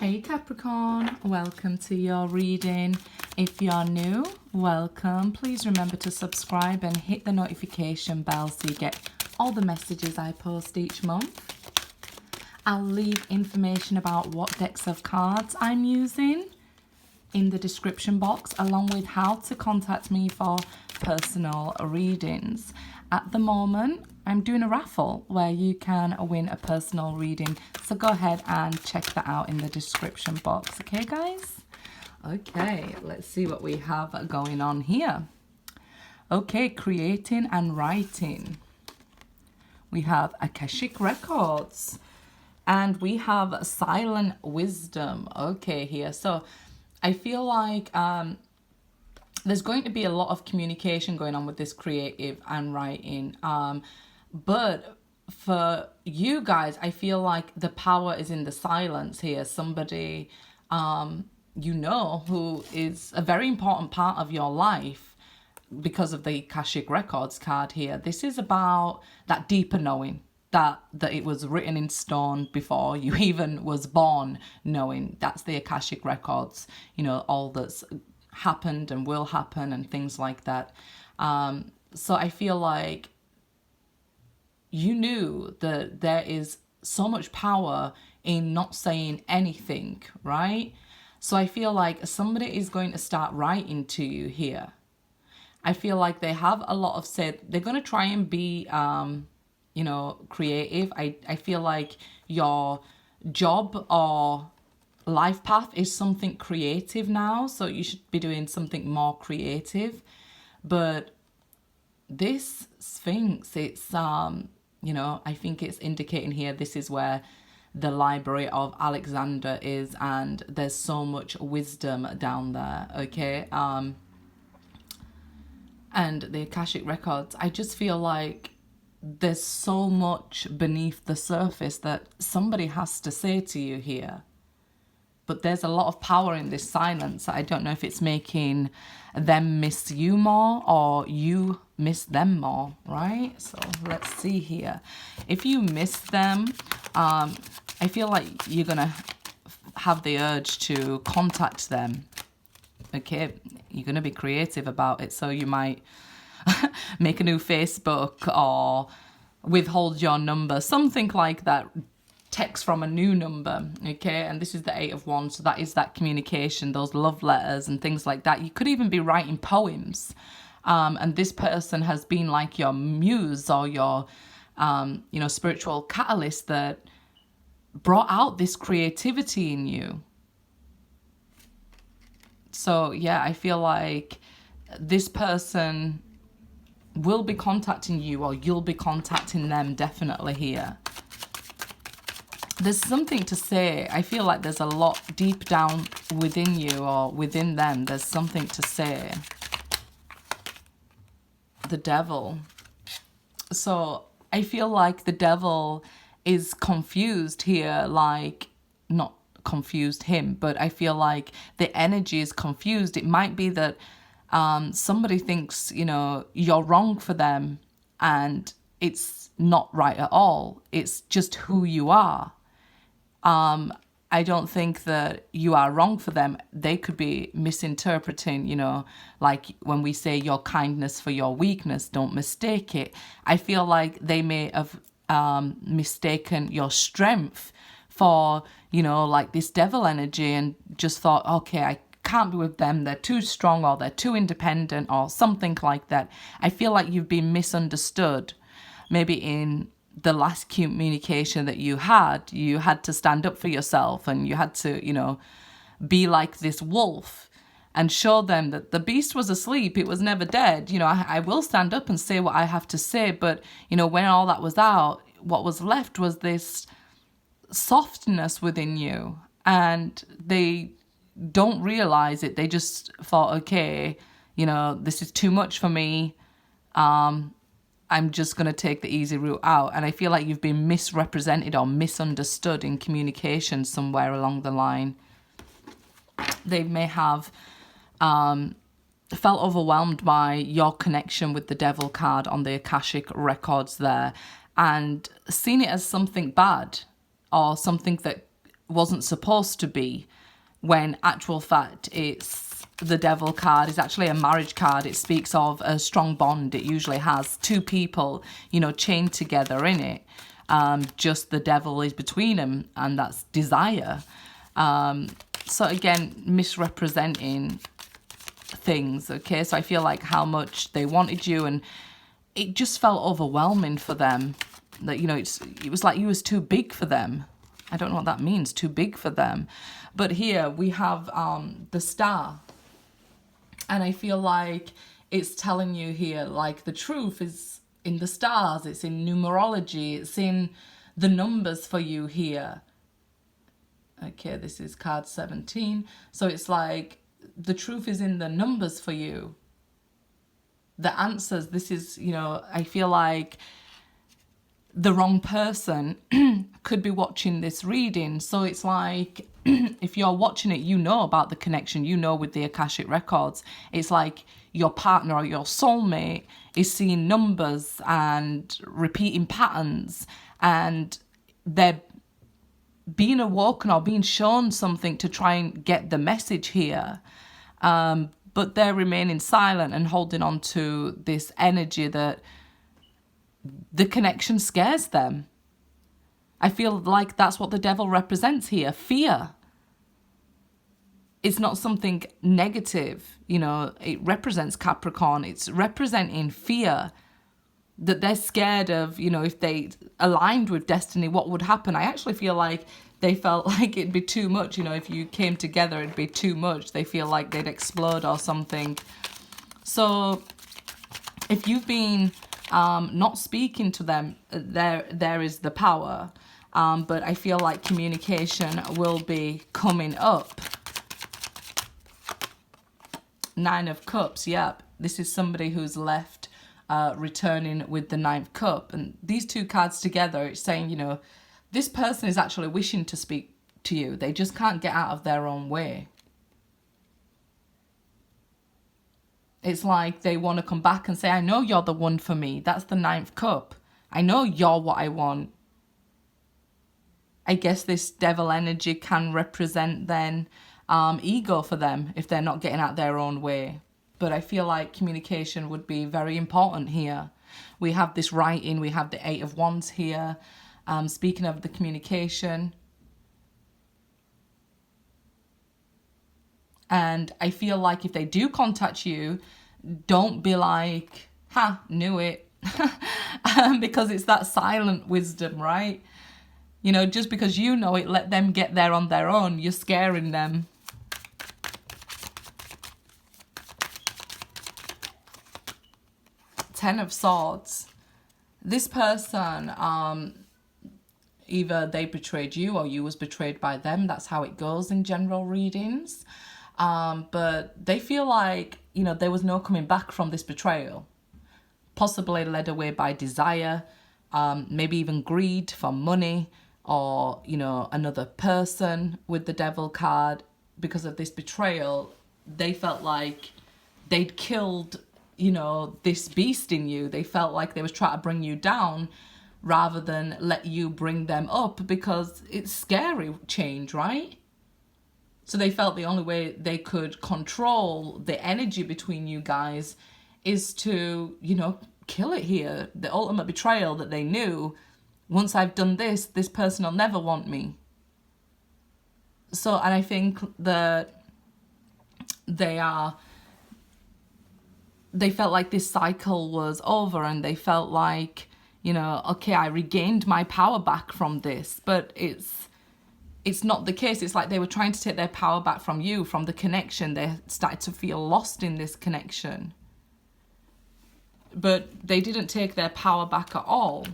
Hey Capricorn, welcome to your reading. If you're new, welcome. Please remember to subscribe and hit the notification bell so you get all the messages I post each month. I'll leave information about what decks of cards I'm using in the description box, along with how to contact me for personal readings. At the moment, I'm doing a raffle where you can win a personal reading. So go ahead and check that out in the description box. Okay, guys? Okay, let's see what we have going on here. Okay, creating and writing. We have Akashic Records. And we have Silent Wisdom. Okay, here. So I feel like there's going to be a lot of communication going on with this creative and writing. But for you guys, I feel like the power is in the silence here. Somebody, you know, who is a very important part of your life because of the Akashic Records card here. This is about that deeper knowing, that it was written in stone before you even was born, knowing. That's the Akashic Records, you know, all that's happened and will happen and things like that. So I feel like you knew that there is so much power in not saying anything, right? So I feel like somebody is going to start writing to you here. I feel like they have a lot of say. They're going to try and be, you know, creative. I feel like your job or life path is something creative now. So you should be doing something more creative. But this Sphinx, it's, you know, I think it's indicating here this is where the Library of Alexander is, and there's so much wisdom down there, okay? And the Akashic Records, I just feel like there's so much beneath the surface that somebody has to say to you here. But there's a lot of power in this silence. I don't know if it's making them miss you more or you miss them more, right? So let's see here. If you miss them, I feel like you're going to have the urge to contact them. Okay, you're going to be creative about it. So you might make a new Facebook or withhold your number, something like that. Text from a new number, okay? And this is the 8 of Wands, so that is that communication, those love letters and things like that. You could even be writing poems, and this person has been like your muse or your, you know, spiritual catalyst that brought out this creativity in you. So yeah, I feel like this person will be contacting you, or you'll be contacting them definitely here. There's something to say. I feel like there's a lot deep down within you or within them. There's something to say. The Devil. So I feel like the Devil is confused here, like, not confused him, but I feel like the energy is confused. It might be that somebody thinks, you know, you're wrong for them, and it's not right at all. It's just who you are. I don't think that you are wrong for them. They could be misinterpreting, you know, like when we say your kindness for your weakness, don't mistake it. I feel like they may have mistaken your strength for, you know, like this devil energy, and just thought, okay, I can't be with them. They're too strong, or they're too independent, or something like that. I feel like you've been misunderstood. Maybe in the last communication that you had to stand up for yourself, and you had to, you know, be like this wolf and show them that the beast was asleep. It was never dead. You know, I will stand up and say what I have to say. But, you know, when all that was out, what was left was this softness within you, and they don't realize it. They just thought, okay, you know, this is too much for me. I'm just going to take the easy route out. And I feel like you've been misrepresented or misunderstood in communication somewhere along the line. They may have felt overwhelmed by your connection with the Devil card on the Akashic Records there, and seen it as something bad or something that wasn't supposed to be, when actual fact it's the Devil card is actually a marriage card. It speaks of a strong bond. It usually has two people, you know, chained together in it. Just the Devil is between them, and that's desire. So again, misrepresenting things, okay? So I feel like how much they wanted you, and it just felt overwhelming for them. That, you know, it was like you was too big for them. I don't know what that means, too big for them. But here we have the Star. And I feel like it's telling you here, like, the truth is in the stars. It's in numerology. It's in the numbers for you here. Okay, this is card 17. So it's like the truth is in the numbers for you. The answers, this is, you know, I feel like the wrong person could be watching this reading. So it's like, if you're watching it, you know about the connection, you know, with the Akashic records. It's like your partner or your soulmate is seeing numbers and repeating patterns, and they're being awoken or being shown something to try and get the message here. But they're remaining silent and holding on to this energy that the connection scares them. I feel like that's what the Devil represents here, fear. It's not something negative, you know, it represents Capricorn. It's representing fear, that they're scared of, you know, if they aligned with destiny, what would happen. I actually feel like they felt like it'd be too much, you know, if you came together, it'd be too much. They feel like they'd explode or something. So if you've been not speaking to them, there is the power. But I feel like communication will be coming up. 9 of Cups, yep. This is somebody who's left, returning with the 9th cup. And these two cards together, it's saying, you know, this person is actually wishing to speak to you. They just can't get out of their own way. It's like they want to come back and say, I know you're the one for me. That's the 9th cup. I know you're what I want. I guess this Devil energy can represent then ego for them if they're not getting out their own way. But I feel like communication would be very important here. We have this writing, we have the 8 of Wands here. Speaking of the communication. And I feel like if they do contact you, don't be like, ha, knew it. Because it's that silent wisdom, right? You know, just because you know it, let them get there on their own. You're scaring them. Ten of Swords. This person, either they betrayed you or you was betrayed by them. That's how it goes in general readings. But they feel like, you know, there was no coming back from this betrayal. Possibly led away by desire, maybe even greed for money, or, you know, another person with the Devil card. Because of this betrayal, they felt like they'd killed, you know, this beast in you. They felt like they was trying to bring you down rather than let you bring them up, because it's scary change, right? So they felt the only way they could control the energy between you guys is to, you know, kill it here. The ultimate betrayal that they knew, once I've done this, this person will never want me. So, and I think that they felt like this cycle was over, and they felt like, you know, okay, I regained my power back from this. But it's not the case. It's like they were trying to take their power back from you, from the connection. They started to feel lost in this connection. But they didn't take their power back at all.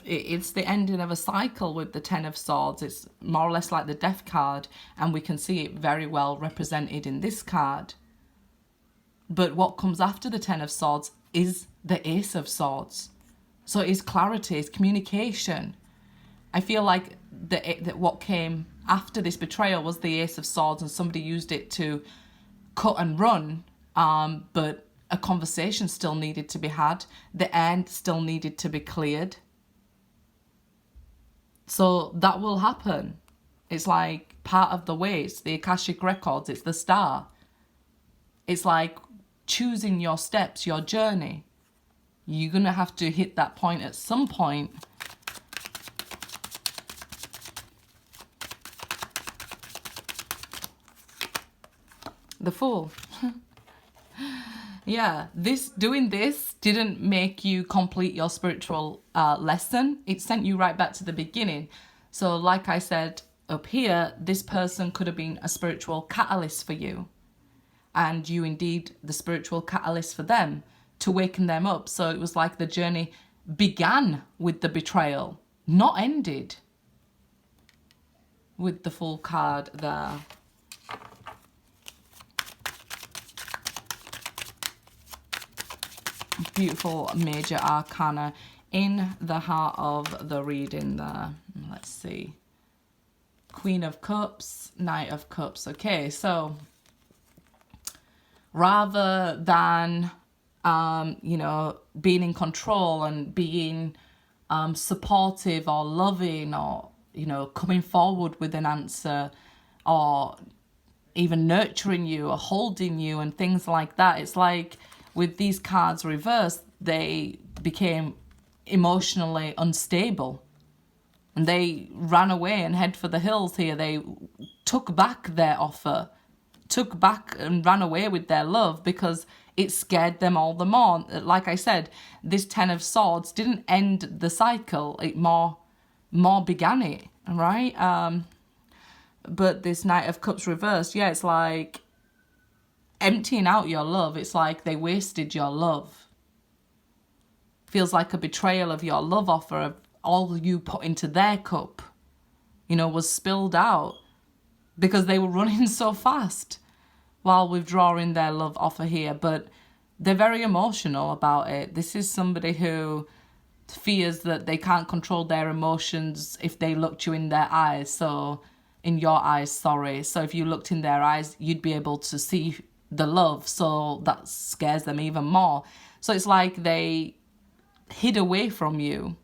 It's the ending of a cycle with the 10 of Swords. It's more or less like the Death card, and we can see it very well represented in this card. But what comes after the 10 of Swords is the Ace of Swords. So it's clarity, it's communication. I feel like that what came after this betrayal was the Ace of Swords, and somebody used it to cut and run, but a conversation still needed to be had. The end still needed to be cleared. So that will happen. It's like part of the way. It's the Akashic Records. It's the star. It's like choosing your steps, your journey. You're going to have to hit that point at some point. The Fool. Yeah, doing this didn't make you complete your spiritual lesson. It sent you right back to the beginning. So like I said up here, this person could have been a spiritual catalyst for you. And you indeed the spiritual catalyst for them to waken them up. So it was like the journey began with the betrayal, not ended. With the Fool card there. Beautiful major arcana in the heart of the reading there. Let's see. Queen of Cups, Knight of Cups. Okay, so rather than, you know, being in control and being supportive or loving or, you know, coming forward with an answer or even nurturing you or holding you and things like that, it's like with these cards reversed, they became emotionally unstable. And they ran away and head for the hills here. They took back their offer, took back and ran away with their love because it scared them all the more. Like I said, this Ten of Swords didn't end the cycle. It more began it, right? But this Knight of Cups reversed, yeah, it's like emptying out your love. It's like they wasted your love. Feels like a betrayal of your love offer, of all you put into their cup, you know, was spilled out because they were running so fast while withdrawing their love offer here. But they're very emotional about it. This is somebody who fears that they can't control their emotions if they looked you in their eyes. So in your eyes, sorry. So if you looked in their eyes, you'd be able to see the love. So that scares them even more. So it's like they hid away from you.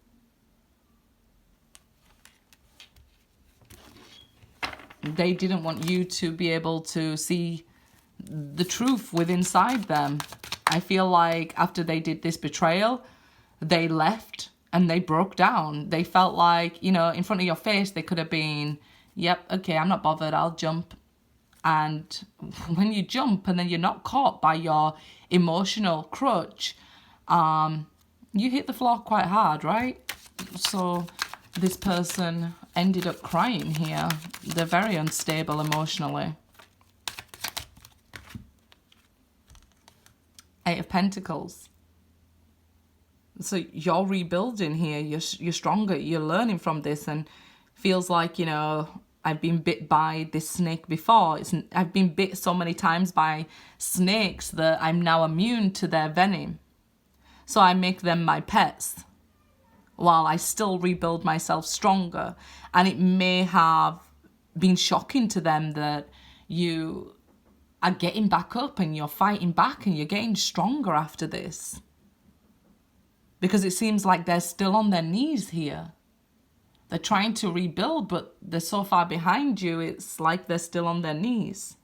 They didn't want you to be able to see the truth within inside them. I feel like after they did this betrayal, they left and they broke down. They felt like, you know, in front of your face, they could have been, yep, okay, I'm not bothered, I'll jump. And when you jump and then you're not caught by your emotional crutch, you hit the floor quite hard, right? So this person ended up crying here. They're very unstable emotionally. Eight of Pentacles. So you're rebuilding here. You're stronger. You're learning from this, and feels like, you know, I've been bit by this snake before. I've been bit so many times by snakes that I'm now immune to their venom. So I make them my pets while I still rebuild myself stronger. And it may have been shocking to them that you are getting back up and you're fighting back and you're getting stronger after this. Because it seems like they're still on their knees here. They're trying to rebuild, but they're so far behind you, it's like they're still on their knees.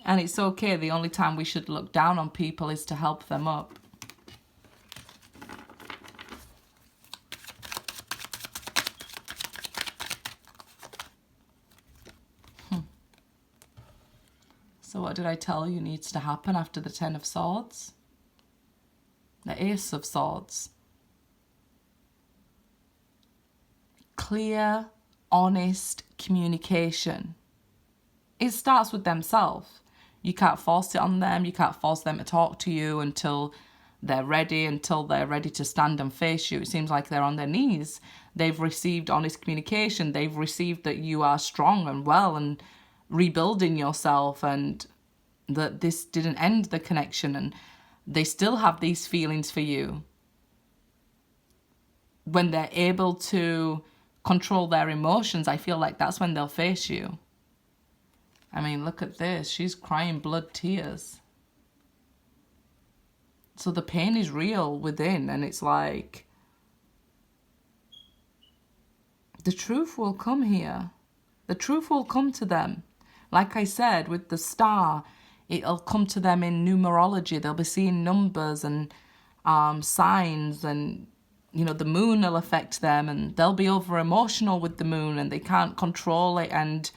And it's okay. The only time we should look down on people is to help them up. So what did I tell you needs to happen after the Ten of Swords? The Ace of Swords. Clear, honest communication. It starts with themselves. You can't force it on them. You can't force them to talk to you until they're ready to stand and face you. It seems like they're on their knees. They've received honest communication. They've received that you are strong and well and rebuilding yourself, and that this didn't end the connection, and they still have these feelings for you. When they're able to control their emotions, I feel like that's when they'll face you. I mean, look at this. She's crying blood tears. So the pain is real within, and it's like the truth will come here. The truth will come to them. Like I said, with the star, it'll come to them in numerology. They'll be seeing numbers and signs, and you know, the moon will affect them, and they'll be over emotional with the moon and they can't control it, and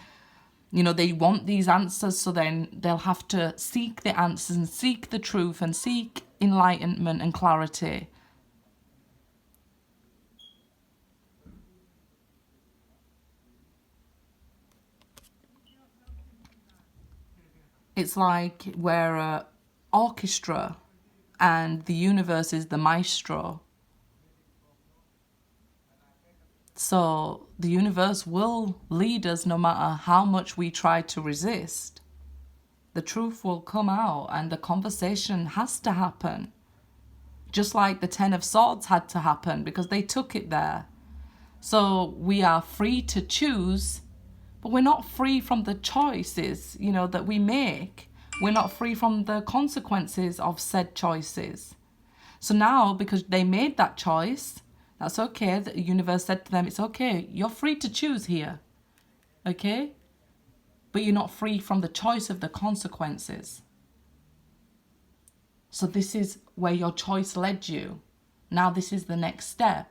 you know, they want these answers, so then they'll have to seek the answers and seek the truth and seek enlightenment and clarity. It's like we're an orchestra and the universe is the maestro. So the universe will lead us no matter how much we try to resist. The truth will come out and the conversation has to happen. Just like the Ten of Swords had to happen because they took it there. So we are free to choose, but we're not free from the choices, you know, that we make. We're not free from the consequences of said choices. So now, because they made that choice, that's okay. The universe said to them, it's okay. You're free to choose here. Okay? But you're not free from the choice of the consequences. So this is where your choice led you. Now this is the next step.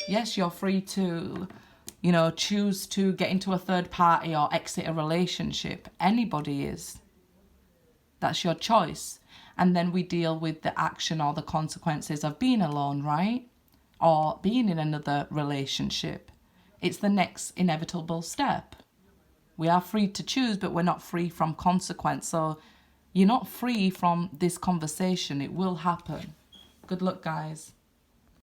Yes, you're free to, you know, choose to get into a third party or exit a relationship. Anybody is. That's your choice. And then we deal with the action or the consequences of being alone, right? Or being in another relationship. It's the next inevitable step. We are free to choose, but we're not free from consequence. So you're not free from this conversation. It will happen. Good luck, guys.